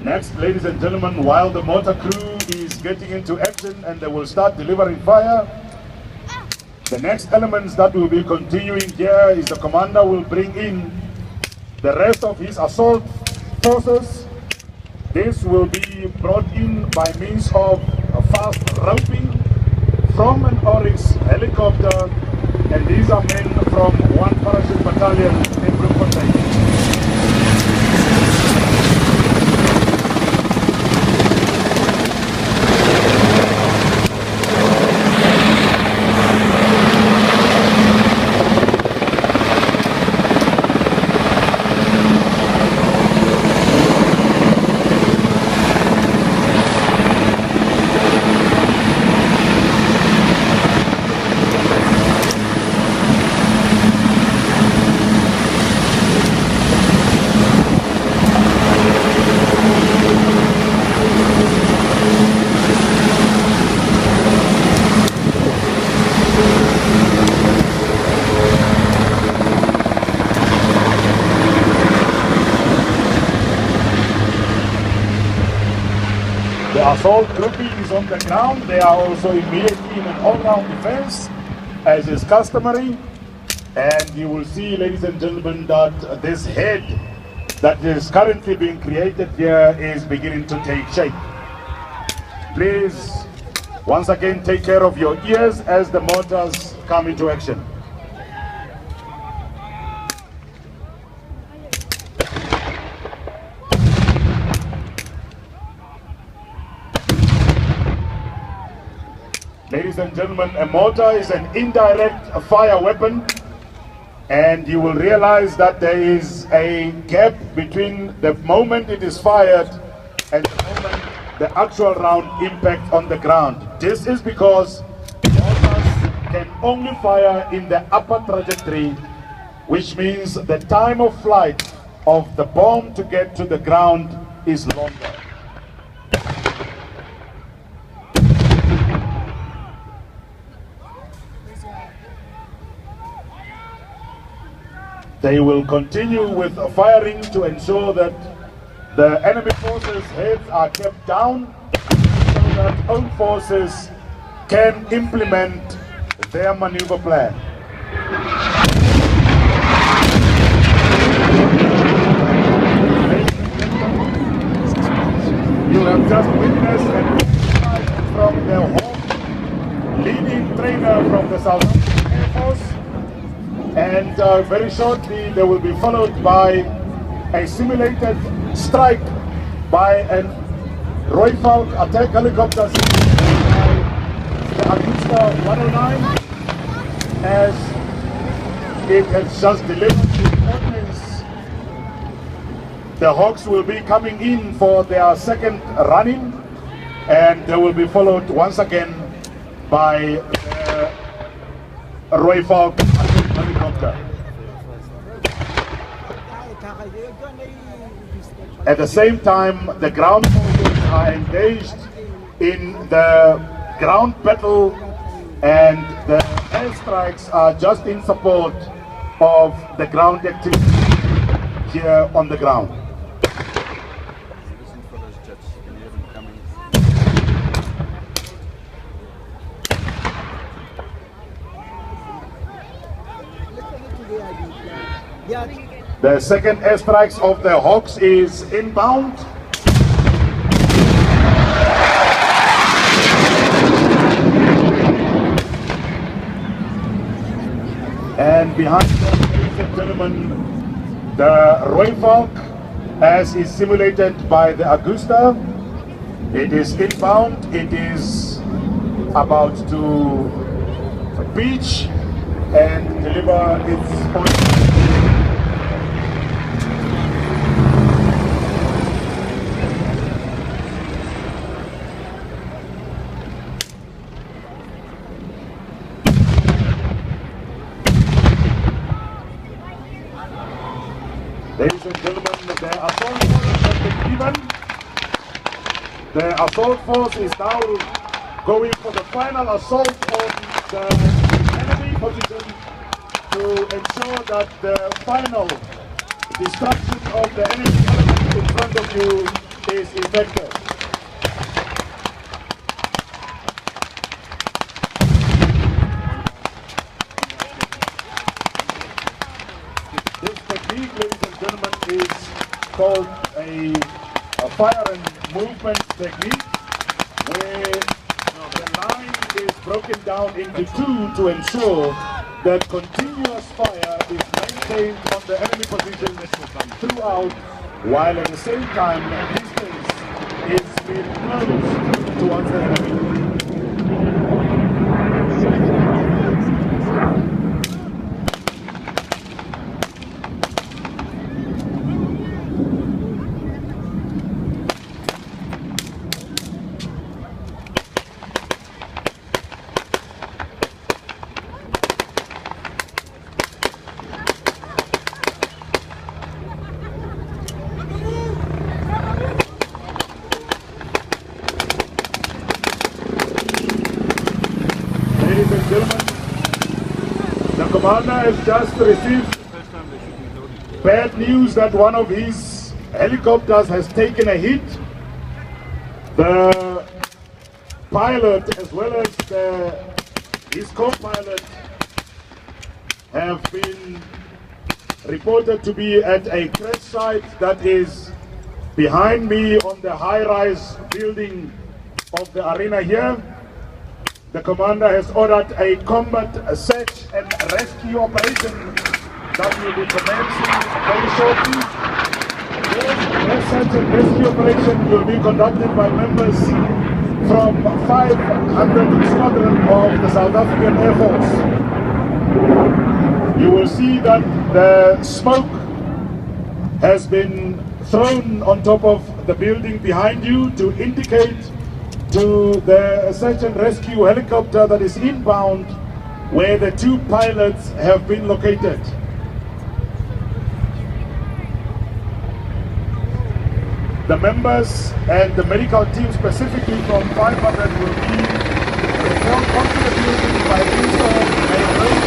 Next, ladies and gentlemen, while the mortar crew is getting into action and they will start delivering fire, the next elements that will be continuing here is the commander will bring in the rest of his assault forces. This will be brought in by means of a fast roping from an Oryx helicopter, and these are men from 1 parachute battalion in Bloemfontein. The assault grouping is on the ground. They are also immediately in an all-round defense, as is customary. And you will see, ladies and gentlemen, that this head that is currently being created here is beginning to take shape. Please, once again, take care of your ears as the mortars come into action. Ladies and gentlemen, a mortar is an indirect fire weapon, and you will realize that there is a gap between the moment it is fired and the moment the actual round impact on the ground. This is because mortars can only fire in the upper trajectory, which means the time of flight of the bomb to get to the ground is longer. They will continue with firing to ensure that the enemy forces' heads are kept down so that own forces can implement their maneuver plan. You have just witnessed an insight from the Hawk leading trainer from the South African Air Force. And very shortly they will be followed by a simulated strike by an Roy Falk attack helicopter by the Augusta 109, as it has just delivered the ordnance. The Hawks will be coming in for their second running, and they will be followed once again by the Roy Falk helicopter. At the same time, the ground forces are engaged in the ground battle, and the airstrikes are just in support of the ground activity here on the ground. The second airstrikes of the Hawks is inbound. And behind them, ladies and gentlemen, the Roy Falk, as is simulated by the Augusta. It is inbound. It is about to pitch and deliver its point. Ladies and gentlemen, the assault force has been given. The assault force is now going for the final assault on the enemy position to ensure that the final destruction of the enemy element in front of you is effective. This technique, ladies and gentlemen, is called a fire and movement technique, where the line is broken down into two to ensure that continuous fire is maintained on the enemy position throughout, while at the same time distance is being closed towards the enemy. Ladies and gentlemen, the commander has just received bad news that one of his helicopters has taken a hit. The pilot as well as his co-pilot have been reported to be at a crash site that is behind me on the high-rise building of the arena here. The commander has ordered a combat search and rescue operation that will be commencing very shortly. This search and rescue operation will be conducted by members from 500th Squadron of the South African Air Force. You will see that the smoke has been thrown on top of the building behind you to indicate to the search and rescue helicopter that is inbound where the two pilots have been located. The members and the medical team specifically from 500 will be brought onto the building by means of a road.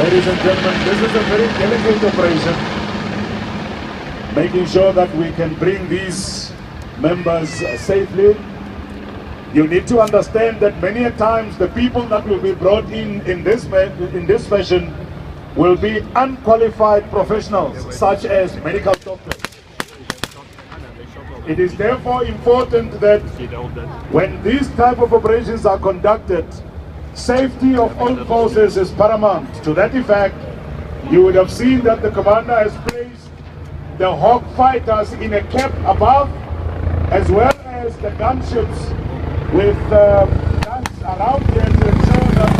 Ladies and gentlemen, this is a very delicate operation, making sure that we can bring these members safely. You need to understand that many a times the people that will be brought in this fashion will be unqualified professionals, such as medical doctors. It is therefore important that when these type of operations are conducted, safety of all forces is paramount. To that effect, you would have seen that the commander has placed the Hawk fighters in a cap above, as well as the gunships with guns around them to ensure that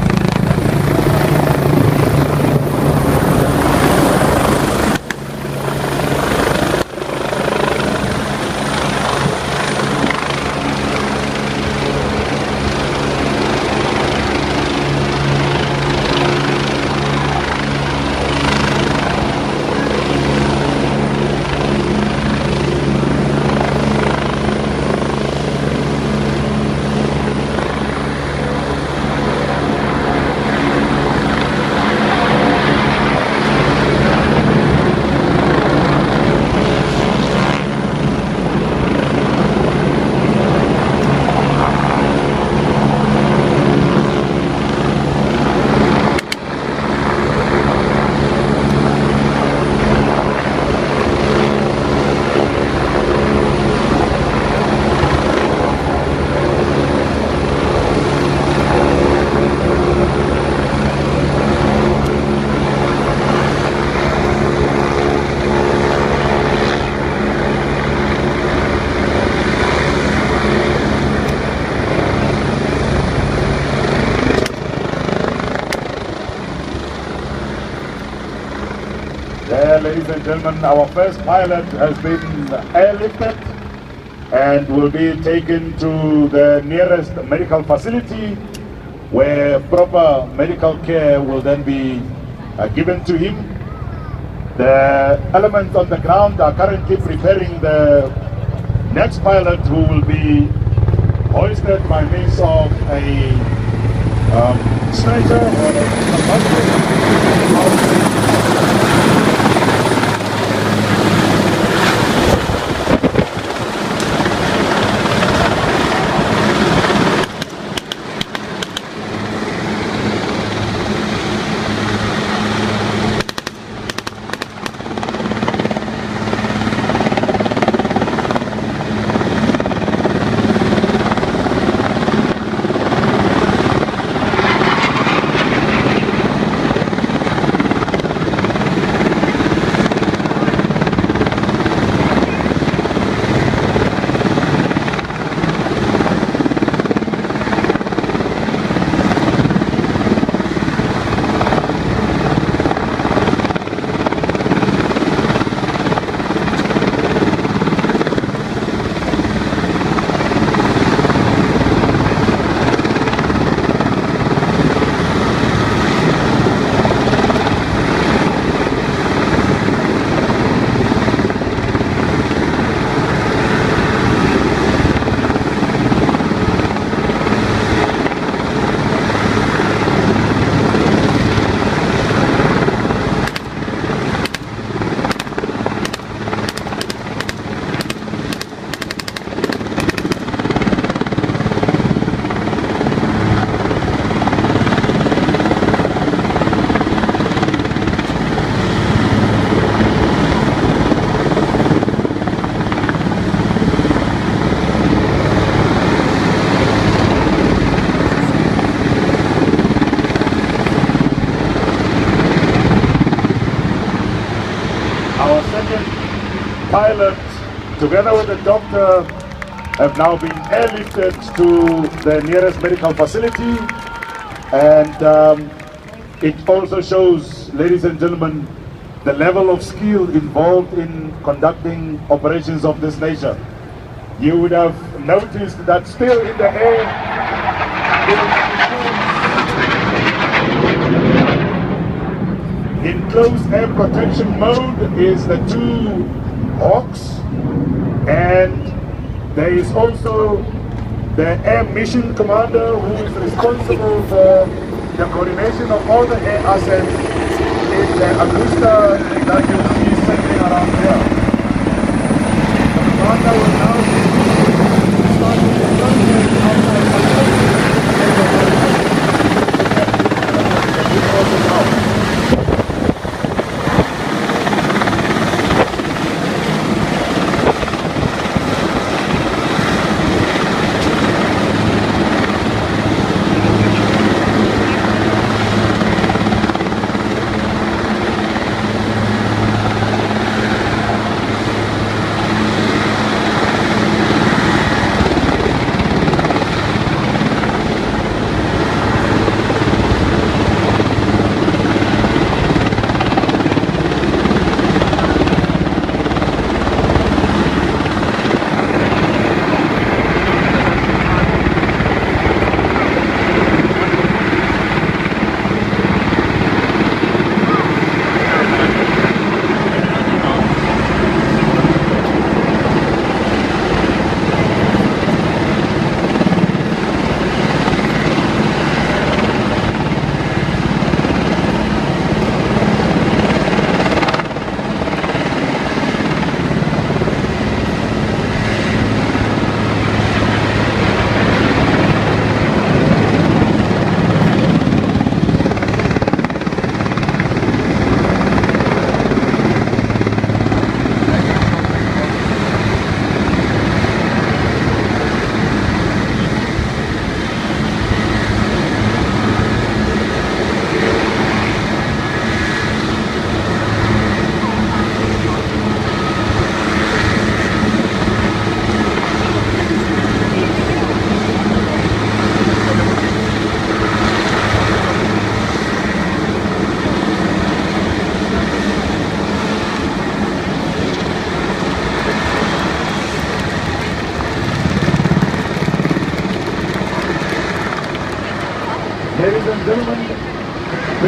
ladies and gentlemen, our first pilot has been airlifted and will be taken to the nearest medical facility where proper medical care will then be given to him. The elements on the ground are currently preparing the next pilot, who will be hoisted by means of a stretcher or a pilot, together with the doctor, have now been airlifted to the nearest medical facility, and it also shows, ladies and gentlemen, the level of skill involved in conducting operations of this nature. You would have noticed that still in the air, in close air protection mode is the two Hawks, and there is also the Air Mission Commander, who is responsible for the coordination of all the air assets in the Augusta that you see sailing around here. The commander will now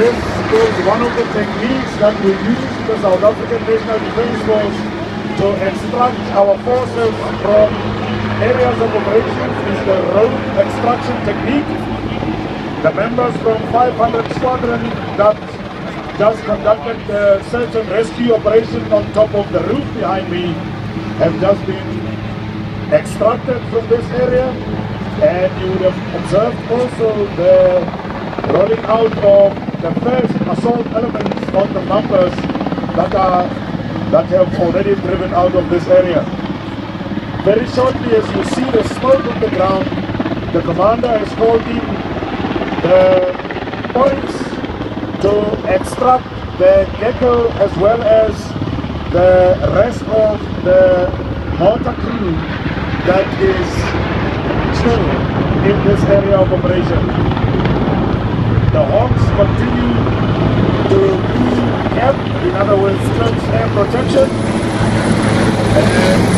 This is one of the techniques that we use in the South African National Defence Force to extract our forces from areas of operations. Is the road extraction technique. The members from 500 Squadron that just conducted the search and rescue operation on top of the roof behind me have just been extracted from this area, and you would have observed also the rolling out of the first assault elements on the bumpers that have already driven out of this area. Very shortly, as you see the smoke on the ground, the commander has called in the points to extract the gecko as well as the rest of the mortar crew that is still in this area of operation. The Hawks continue to do camp, in other words, close air protection, and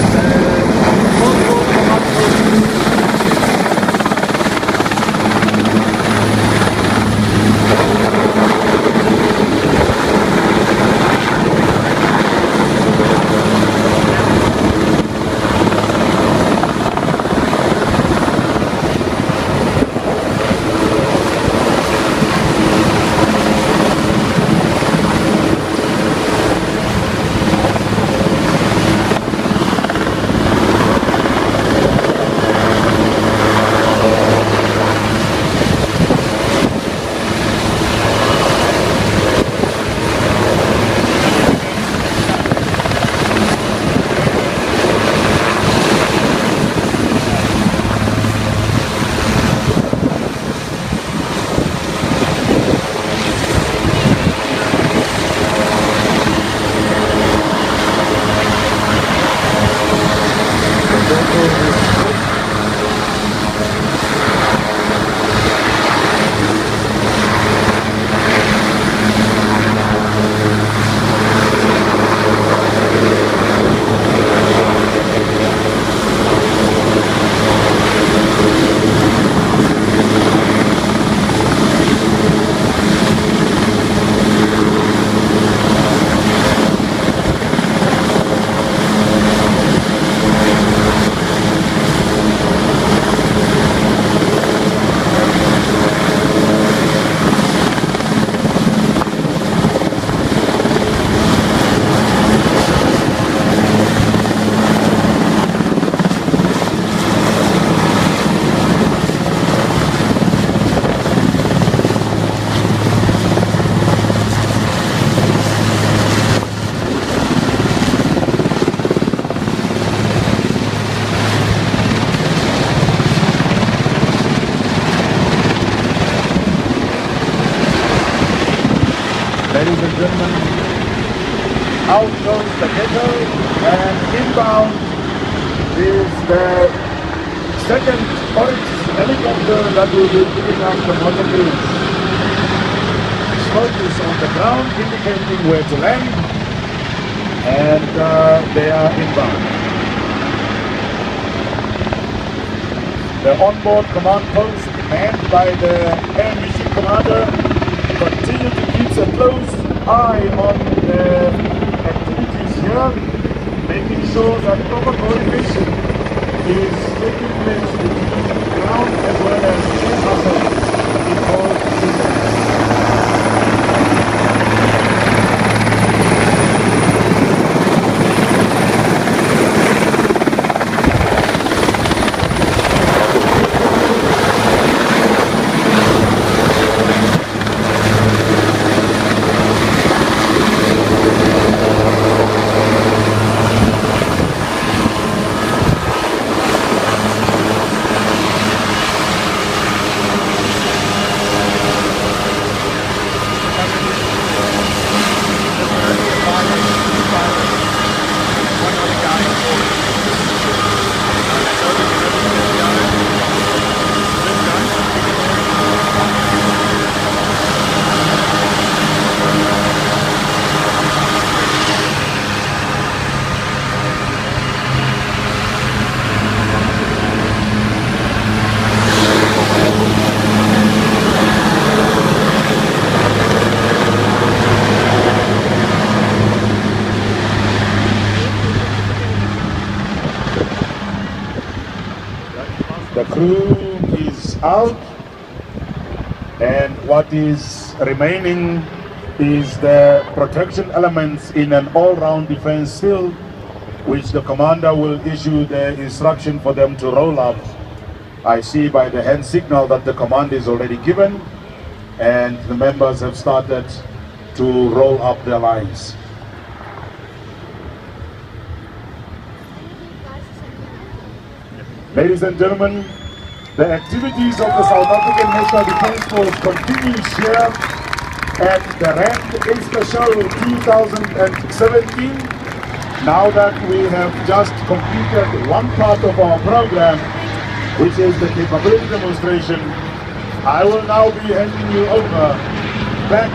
ladies and gentlemen, out goes the gecko, and inbound is the second orange helicopter that will be picking up the mortar crews. Smoke is on the ground indicating where to land, and they are inbound. The onboard command post manned by the air mission commander continue to keep a close eye on the activities here, making sure that proper coordination is taking place between ground as well as air muscles in all systems. crew is out, and what is remaining is the protection elements in an all-round defense still, which the commander will issue the instruction for them to roll up. I see by the hand signal that the command is already given, and the members have started to roll up their lines. Ladies and gentlemen, the activities of the South African National Defence Force continues here at the SANDF Showing 2017. Now that we have just completed one part of our program, which is the capability demonstration, I will now be handing you over back